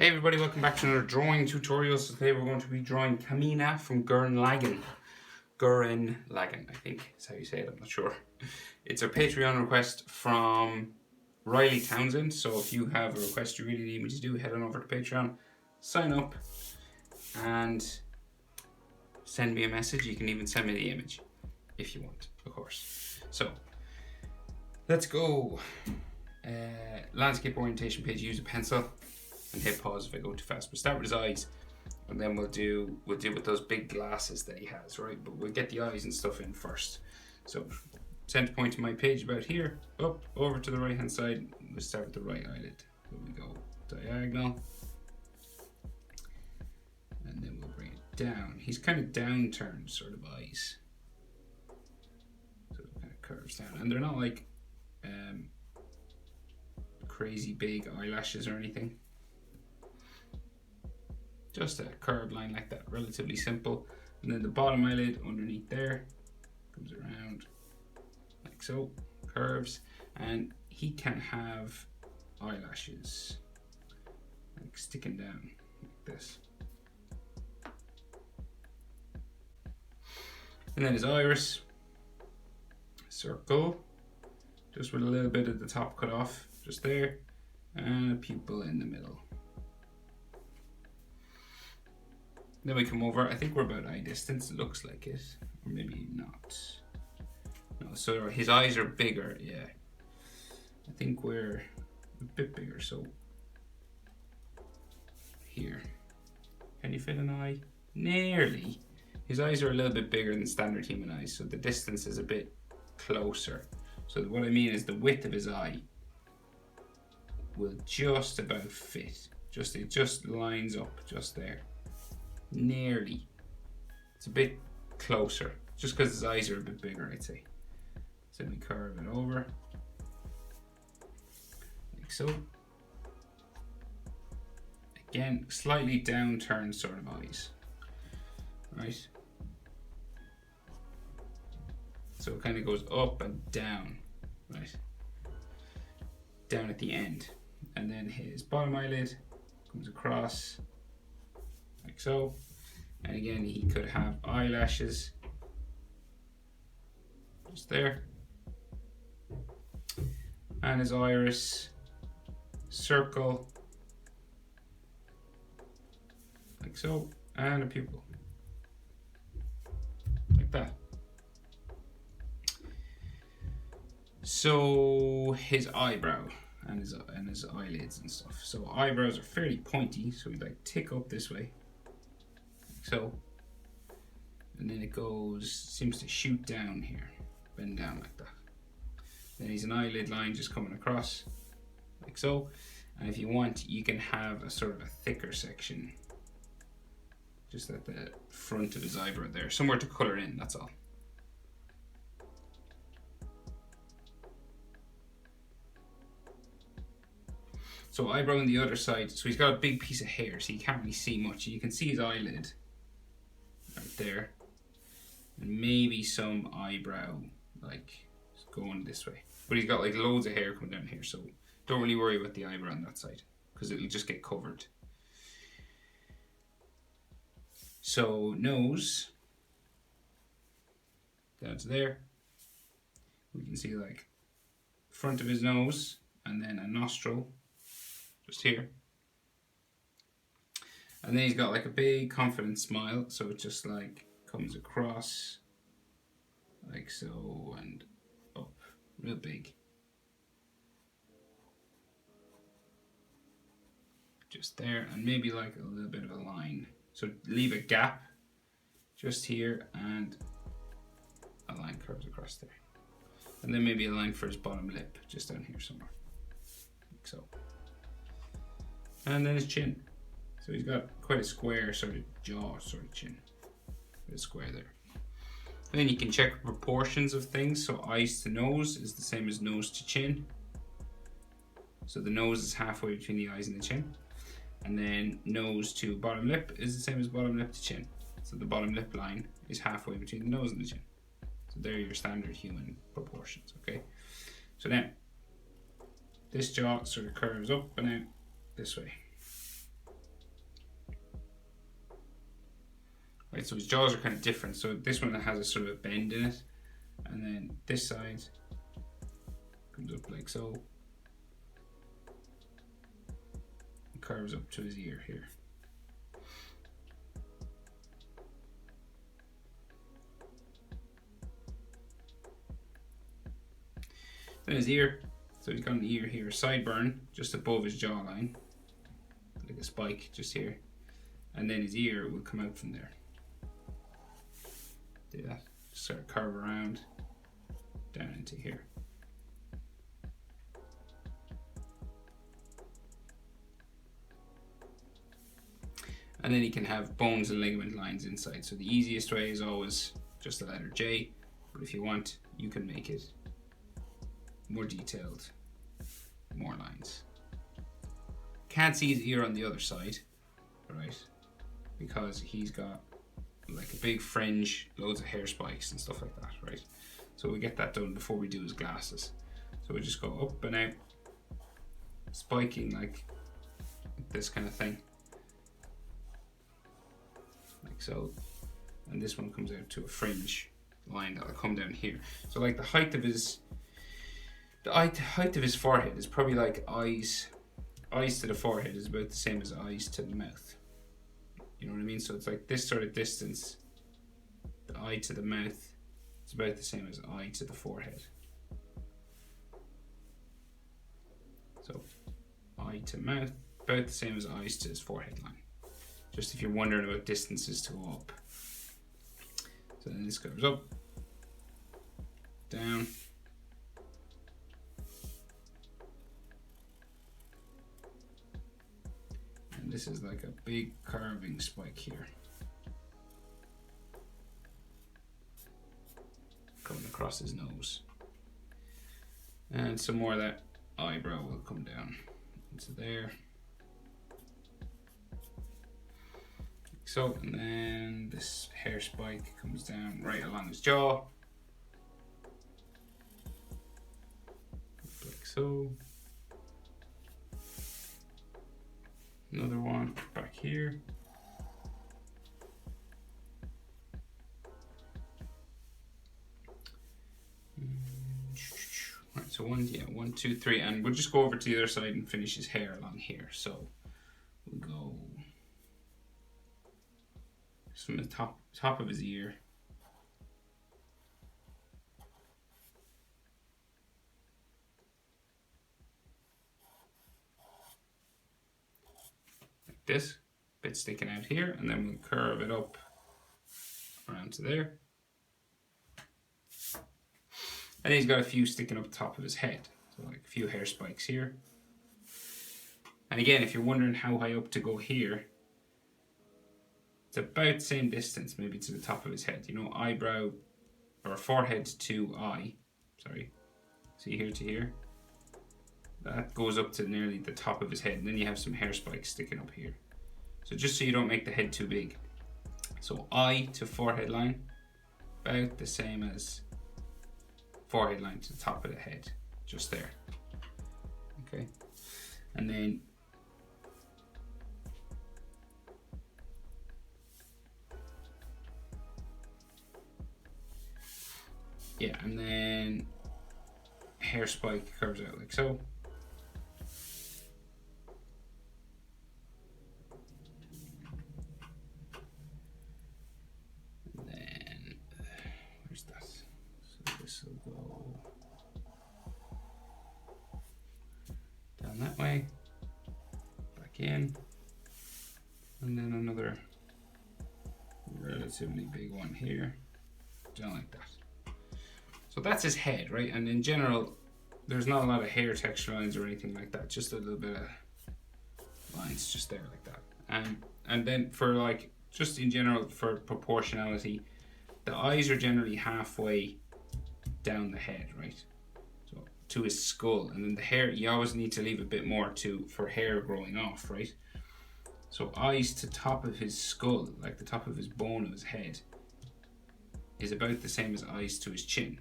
Hey everybody, welcome back to another drawing tutorial. So today we're going to be drawing Kamina from Gurren Lagann. Gurren Lagann, I think is how you say it, I'm not sure. It's a Patreon request from Riley Townsend, so if you have a request you really need me to do, head on over to Patreon, sign up and send me a message. You can even send me the image if you want, of course. So, let's go. Landscape orientation page, use a pencil. And hit pause if I go too fast. We'll start with his eyes, and then we'll do with those big glasses that he has, right? But we'll get the eyes and stuff in first. So center point of my page about here, up over to the right hand side. We'll start with the right eyelid. So we go diagonal, and then we'll bring it down. He's kind of downturned sort of eyes, so it kind of curves down, and they're not like crazy big eyelashes or anything. Just a curved line like that, relatively simple. And then the bottom eyelid underneath there comes around like so, curves. And he can have eyelashes like sticking down like this. And then his iris, circle, just with a little bit at the top cut off, just there, and a pupil in the middle. Then we come over, I think we're about eye distance, it looks like it, or maybe not. No, so his eyes are bigger, yeah. I think we're a bit bigger, so here. Can you fit an eye? Nearly. His eyes are a little bit bigger than standard human eyes, so the distance is a bit closer. So what I mean is the width of his eye will just about fit. It just lines up just there. Nearly. It's a bit closer, just because his eyes are a bit bigger, I'd say. So we curve it over, like so. Again, slightly downturned sort of eyes, right? So it kind of goes up and down, right? Down at the end. And then his bottom eyelid comes across, like so. And again, he could have eyelashes just there. And his iris, circle, like so. And a pupil, like that. So his eyebrow and his eyelids and stuff. So eyebrows are fairly pointy, so we like tick up this way. So, and then it seems to shoot down here, bend down like that. Then he's an eyelid line just coming across, like so. And if you want, you can have a sort of a thicker section, just at the front of his eyebrow there, somewhere to color in, that's all. So eyebrow on the other side, so he's got a big piece of hair, so you can't really see much. You can see his eyelid right there, and maybe some eyebrow like going this way, but he's got like loads of hair coming down here, so don't really worry about the eyebrow on that side because it'll just get covered. So nose down to there, we can see like front of his nose, and then a nostril just here. And then he's got like a big confident smile, so it just like comes across like so and up, real big. Just there, and maybe like a little bit of a line. So leave a gap just here, and a line curves across there. And then maybe a line for his bottom lip, just down here somewhere, like so. And then his chin. So he's got quite a square sort of jaw, sort of chin. A square there. And then you can check proportions of things. So eyes to nose is the same as nose to chin. So the nose is halfway between the eyes and the chin. And then nose to bottom lip is the same as bottom lip to chin. So the bottom lip line is halfway between the nose and the chin. So they're your standard human proportions, okay? So now, this jaw sort of curves up and out this way. right? So his jaws are kind of different. So this one has a sort of a bend in it, and then this side comes up like so, and curves up to his ear here. Then his ear, so he's got an ear here, sideburn just above his jawline, like a spike just here, and then his ear will come out from there. Do that, just sort of curve around down into here. And then he can have bones and ligament lines inside. So the easiest way is always just the letter J, but if you want, you can make it more detailed, more lines. Can't see his ear on the other side, right? Because he's got like a big fringe, loads of hair spikes and stuff like that, right? So we get that done before we do his glasses. So we just go up and out, spiking like this kind of thing, like so. And this one comes out to a fringe line that'll come down here. So like the height of his forehead is probably like eyes to the forehead is about the same as eyes to the mouth. You know what I mean? So it's like this sort of distance, the eye to the mouth, it's about the same as eye to the forehead. So eye to mouth, about the same as eyes to his forehead line. Just if you're wondering about distances to go up. So then this goes up, down, and this is like a big carving spike here, coming across his nose. And some more of that eyebrow will come down into there. So, and then this hair spike comes down right along his jaw, like so. Another one back here. Right, so one, two, three, and we'll just go over to the other side and finish his hair along here. So we'll go from the top of his ear, like this, bit sticking out here, and then we'll curve it up around to there. And he's got a few sticking up the top of his head, so like a few hair spikes here. And again, if you're wondering how high up to go here, it's about the same distance maybe to the top of his head. You know, eyebrow or forehead to eye, sorry, see here to here? That goes up to nearly the top of his head, and then you have some hair spikes sticking up here. So just so you don't make the head too big. So eye to forehead line, about the same as forehead line to the top of the head, just there. Okay, and then yeah, and then hair spike curves out like so. And then where's that? So this will go down that way, back in, and then another relatively big one here, down like that. So that's his head, right? And in general, there's not a lot of hair texture lines or anything like that, just a little bit of lines just there like that. And then for like, just in general for proportionality, the eyes are generally halfway down the head, right? So to his skull, and then the hair, you always need to leave a bit more for hair growing off, right? So eyes to top of his skull, like the top of his bone of his head, is about the same as eyes to his chin,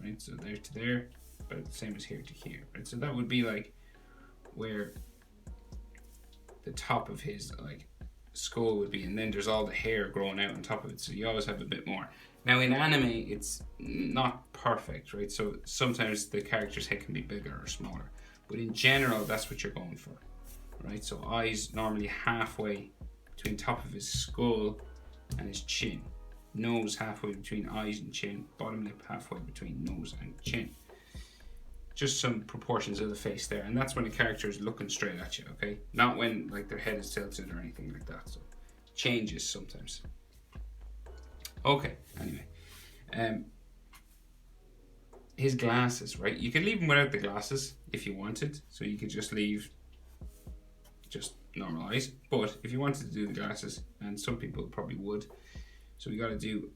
right? So there to there, about the same as here to here, right? So that would be like where the top of his like skull would be, and then there's all the hair growing out on top of it, so you always have a bit more. Now in anime, it's not perfect, right? So sometimes the character's head can be bigger or smaller, but in general, that's what you're going for, right? So eyes normally halfway between top of his skull and his chin. Nose halfway between eyes and chin. Bottom lip halfway between nose and chin. Just some proportions of the face there, and that's when the character is looking straight at you, okay? Not when like their head is tilted or anything like that. So changes sometimes. Okay, anyway. His glasses, right? You could leave him without the glasses if you wanted. So you could just leave just normal eyes. But if you wanted to do the glasses, and some people probably would, so we got to do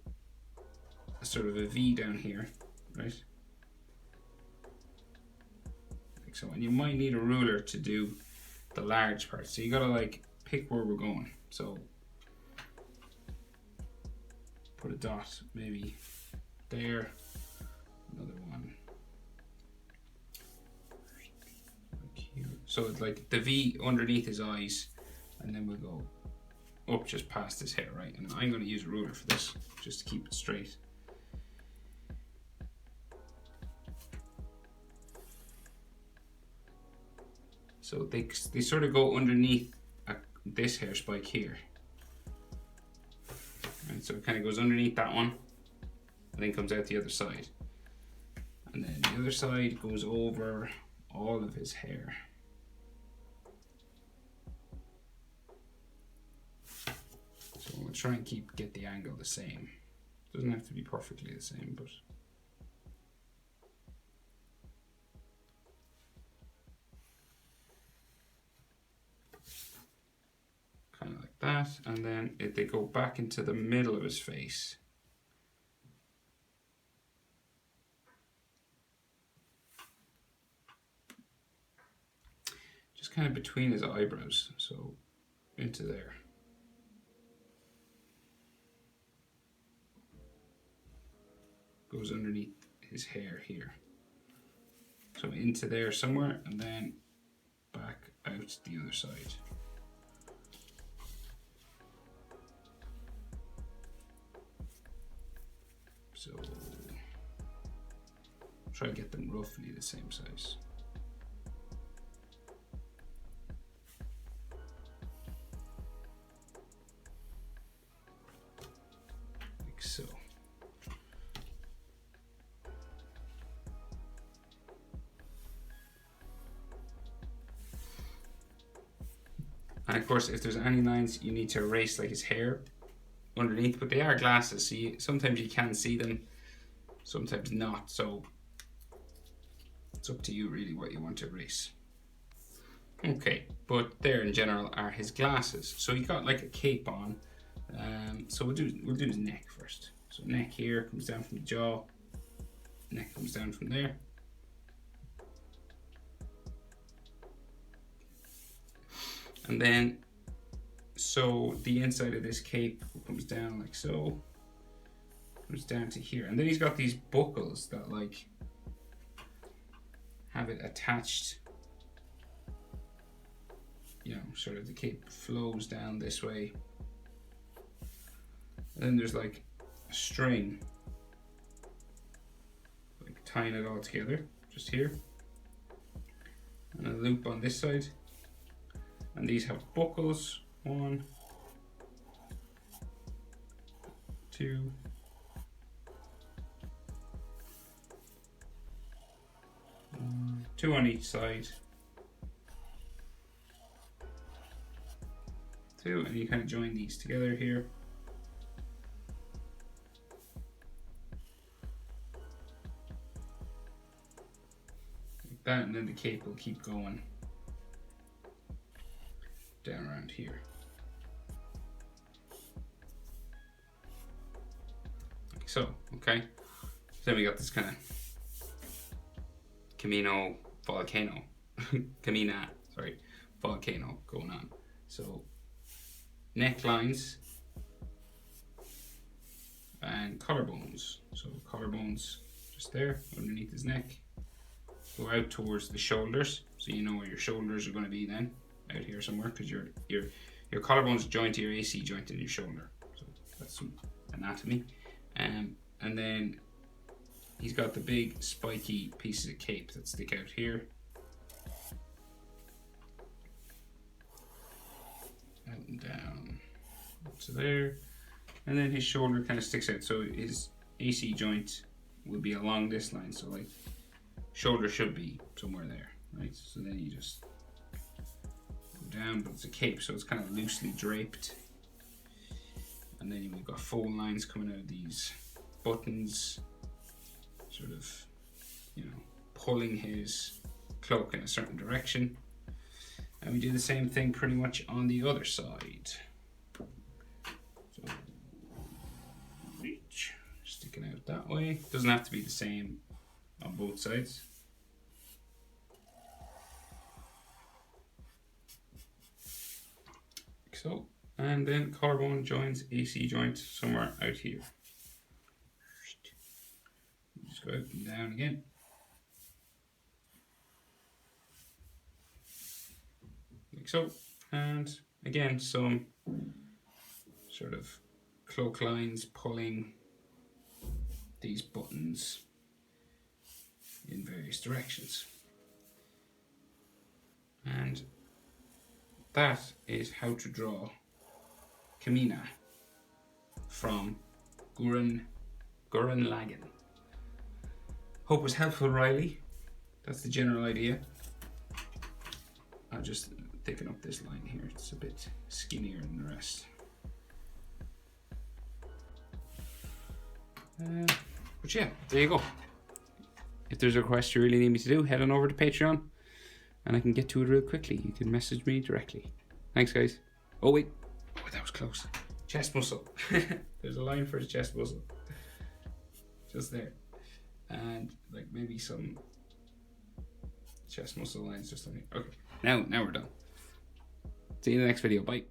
a sort of a V down here, right? Like so, and you might need a ruler to do the large part. So you got to like pick where we're going. So put a dot maybe there, another one like here. So it's like the V underneath his eyes, and then we'll go up just past his hair, right? And I'm going to use a ruler for this, just to keep it straight. So they sort of go underneath this hair spike here. Right, so it kind of goes underneath that one, and then comes out the other side. And then the other side goes over all of his hair. So we'll try and get the angle the same. Doesn't have to be perfectly the same, but kind of like that. And then if they go back into the middle of his face, just kind of between his eyebrows, so into there. Goes underneath his hair here. So into there somewhere, and then back out the other side. So try to get them roughly the same size. Like so. And of course, if there's any lines, you need to erase like his hair underneath, but they are glasses, so sometimes you can see them, sometimes not, so it's up to you really what you want to erase. Okay, but there in general are his glasses. So he got like a cape on, so we'll do his neck first. So neck here comes down from the jaw, neck comes down from there. And then, so the inside of this cape comes down like so, comes down to here. And then he's got these buckles that like have it attached, you know, sort of the cape flows down this way. And then there's like a string, like tying it all together, just here. And a loop on this side. And these have buckles. 1, 2, 2 on each side. 2, and you kind of join these together here. Like that, and then the cape will keep going down around here. Like so, okay. So then we got this kind of Kamina volcano going on. So necklines and collarbones. So collarbones just there underneath his neck. Go out towards the shoulders, so you know where your shoulders are going to be then. Out here somewhere, because your collarbone's joint to your AC joint in your shoulder. So that's some anatomy. And then he's got the big spiky pieces of cape that stick out here. Out and down to there. And then his shoulder kind of sticks out. So his AC joint will be along this line. So like shoulder should be somewhere there, right? So then you just go down, but it's a cape, so it's kind of loosely draped. And then we've got fold lines coming out of these buttons, sort of, you know, pulling his cloak in a certain direction. And we do the same thing pretty much on the other side. So, reach, sticking out that way. Doesn't have to be the same on both sides. Like so. And then collarbone joins AC joint somewhere out here. Just go out and down again. Like so. And again, some sort of cloak lines pulling these buttons in various directions. And that is how to draw Kamina from Gurren Lagann. Hope it was helpful, Riley. That's the general idea. I'll just thicken up this line here. It's a bit skinnier than the rest. But yeah, there you go. If there's a request you really need me to do, head on over to Patreon and I can get to it real quickly. You can message me directly. Thanks, guys. Oh, wait. Oh, that was close. Chest muscle. There's a line for his chest muscle. Just there. And like maybe some chest muscle lines just like. Okay. Now we're done. See you in the next video. Bye.